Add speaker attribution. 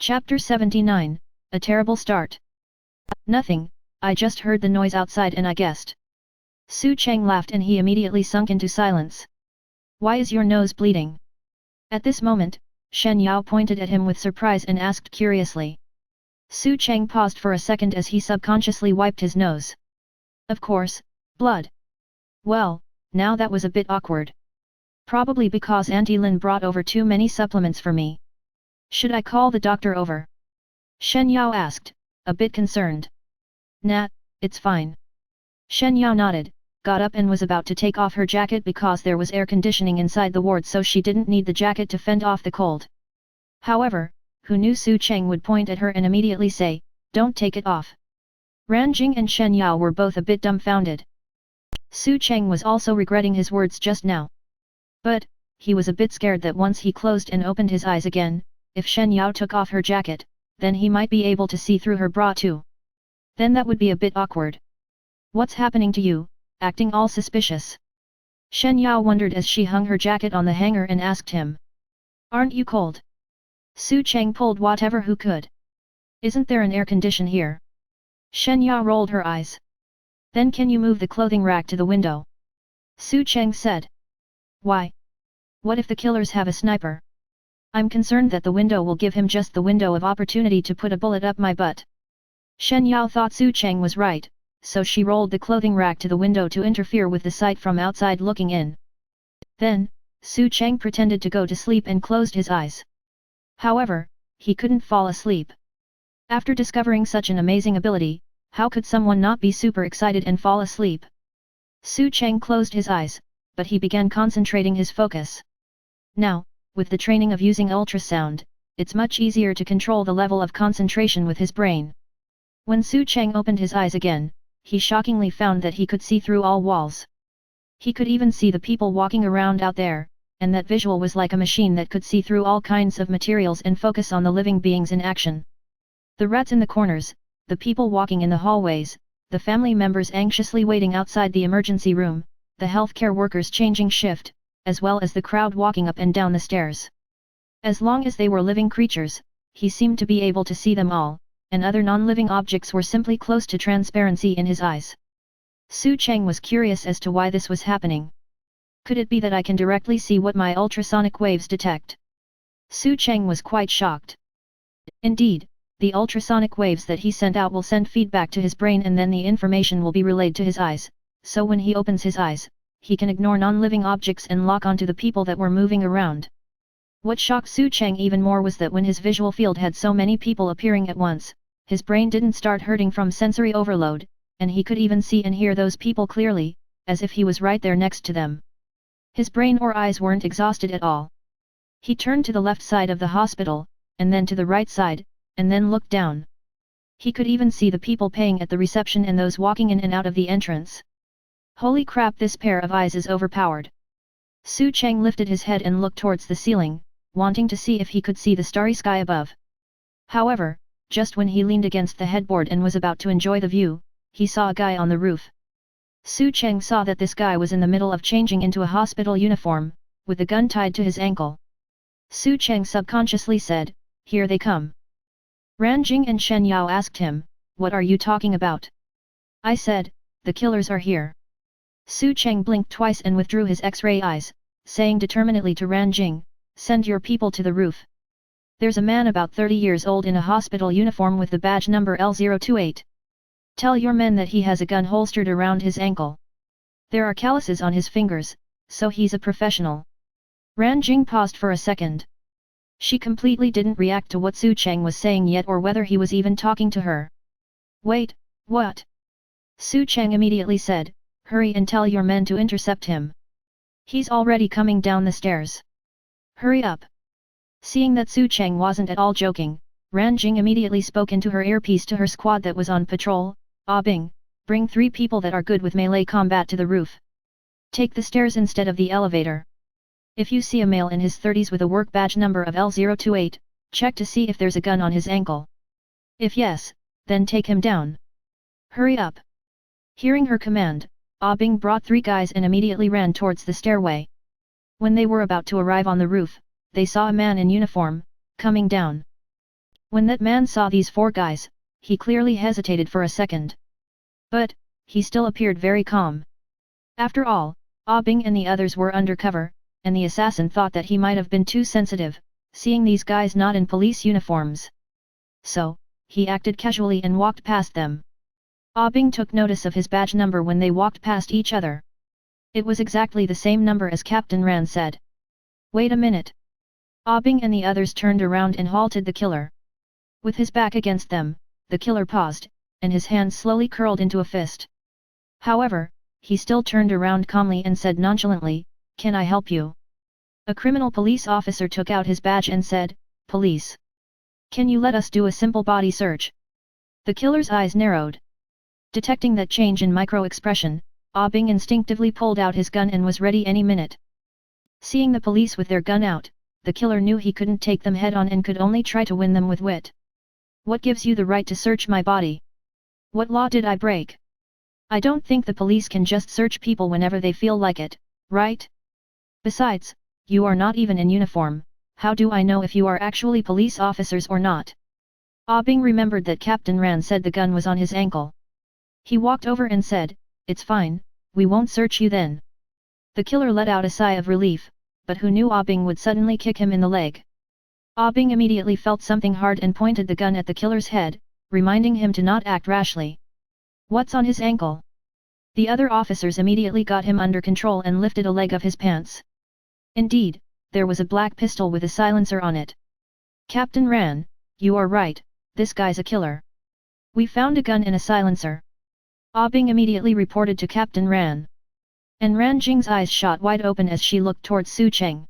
Speaker 1: Chapter 79, A Terrible Start. Nothing, I just heard the noise outside and I guessed. Su Cheng laughed and he immediately sunk into silence. Why is your nose bleeding? At this moment, Shen Yao pointed at him with surprise and asked curiously. Su Cheng paused for a second as he subconsciously wiped his nose. Of course, blood. Well, now that was a bit awkward. Probably because Auntie Lin brought over too many supplements for me. Should I call the doctor over? Shen Yao asked, a bit concerned. Nah, it's fine. Shen Yao nodded, got up and was about to take off her jacket because there was air conditioning inside the ward so she didn't need the jacket to fend off the cold. However, who knew Su Cheng would point at her and immediately say, don't take it off. Ran Jing and Shen Yao were both a bit dumbfounded. Su Cheng was also regretting his words just now. But, he was a bit scared that once he closed and opened his eyes again, if Shen Yao took off her jacket, then he might be able to see through her bra too. Then that would be a bit awkward. What's happening to you, acting all suspicious? Shen Yao wondered as she hung her jacket on the hanger and asked him. Aren't you cold? Su Cheng pulled whatever who could. Isn't there an air condition here? Shen Yao rolled her eyes. Then can you move the clothing rack to the window? Su Cheng said. Why? What if the killers have a sniper? I'm concerned that the window will give him just the window of opportunity to put a bullet up my butt. Shen Yao thought Su Cheng was right, so she rolled the clothing rack to the window to interfere with the sight from outside looking in. Then, Su Cheng pretended to go to sleep and closed his eyes. However, he couldn't fall asleep. After discovering such an amazing ability, how could someone not be super excited and fall asleep? Su Cheng closed his eyes, but he began concentrating his focus. Now, with the training of using ultrasound, it's much easier to control the level of concentration with his brain. When Su Cheng opened his eyes again, he shockingly found that he could see through all walls. He could even see the people walking around out there, and that visual was like a machine that could see through all kinds of materials and focus on the living beings in action. The rats in the corners, the people walking in the hallways, the family members anxiously waiting outside the emergency room, the healthcare workers changing shift, as well as the crowd walking up and down the stairs. As long as they were living creatures, he seemed to be able to see them all, and other non-living objects were simply close to transparency in his eyes. Su Cheng was curious as to why this was happening. Could it be that I can directly see what my ultrasonic waves detect? Su Cheng was quite shocked. Indeed, the ultrasonic waves that he sent out will send feedback to his brain and then the information will be relayed to his eyes, so when he opens his eyes, he can ignore non-living objects and lock onto the people that were moving around. What shocked Su Cheng even more was that when his visual field had so many people appearing at once, his brain didn't start hurting from sensory overload, and he could even see and hear those people clearly, as if he was right there next to them. His brain or eyes weren't exhausted at all. He turned to the left side of the hospital, and then to the right side, and then looked down. He could even see the people paying at the reception and those walking in and out of the entrance. Holy crap, this pair of eyes is overpowered. Su Cheng lifted his head and looked towards the ceiling, wanting to see if he could see the starry sky above. However, just when he leaned against the headboard and was about to enjoy the view, he saw a guy on the roof. Su Cheng saw that this guy was in the middle of changing into a hospital uniform, with a gun tied to his ankle. Su Cheng subconsciously said, "Here they come." Ran Jing and Shen Yao asked him, "What are you talking about?" I said, "The killers are here." Su Cheng blinked twice and withdrew his X-ray eyes, saying determinedly to Ran Jing, "Send your people to the roof. There's a man about 30 years old in a hospital uniform with the badge number L028. Tell your men that he has a gun holstered around his ankle. There are calluses on his fingers, so he's a professional." Ran Jing paused for a second. She completely didn't react to what Su Cheng was saying yet or whether he was even talking to her. "Wait, what?" Su Cheng immediately said, "Hurry and tell your men to intercept him. He's already coming down the stairs. Hurry up." Seeing that Su Cheng wasn't at all joking, Ran Jing immediately spoke into her earpiece to her squad that was on patrol, "Ah Bing, bring 3 people that are good with melee combat to the roof. Take the stairs instead of the elevator. If you see a male in his 30s with a work badge number of L028, check to see if there's a gun on his ankle. If yes, then take him down. Hurry up." Hearing her command, Ah Bing brought 3 guys and immediately ran towards the stairway. When they were about to arrive on the roof, they saw a man in uniform, coming down. When that man saw these 4 guys, he clearly hesitated for a second. But, he still appeared very calm. After all, Ah Bing and the others were undercover, and the assassin thought that he might have been too sensitive, seeing these guys not in police uniforms. So, he acted casually and walked past them. Ah Bing took notice of his badge number when they walked past each other. It was exactly the same number as Captain Ran said. Wait a minute. Ah Bing and the others turned around and halted the killer. With his back against them, the killer paused, and his hand slowly curled into a fist. However, he still turned around calmly and said nonchalantly, "Can I help you?" A criminal police officer took out his badge and said, "Police. Can you let us do a simple body search?" The killer's eyes narrowed. Detecting that change in micro-expression, Ah Bing instinctively pulled out his gun and was ready any minute. Seeing the police with their gun out, the killer knew he couldn't take them head-on and could only try to win them with wit. "What gives you the right to search my body? What law did I break? I don't think the police can just search people whenever they feel like it, right? Besides, you are not even in uniform, how do I know if you are actually police officers or not?" Ah Bing remembered that Captain Ran said the gun was on his ankle. He walked over and said, "It's fine, we won't search you then." The killer let out a sigh of relief, but who knew Ah Bing would suddenly kick him in the leg. Ah Bing immediately felt something hard and pointed the gun at the killer's head, reminding him to not act rashly. "What's on his ankle?" The other officers immediately got him under control and lifted a leg of his pants. Indeed, there was a black pistol with a silencer on it. "Captain Ran, you are right, this guy's a killer. We found a gun and a silencer." Ah Bing immediately reported to Captain Ran. And Ran Jing's eyes shot wide open as she looked towards Su Cheng.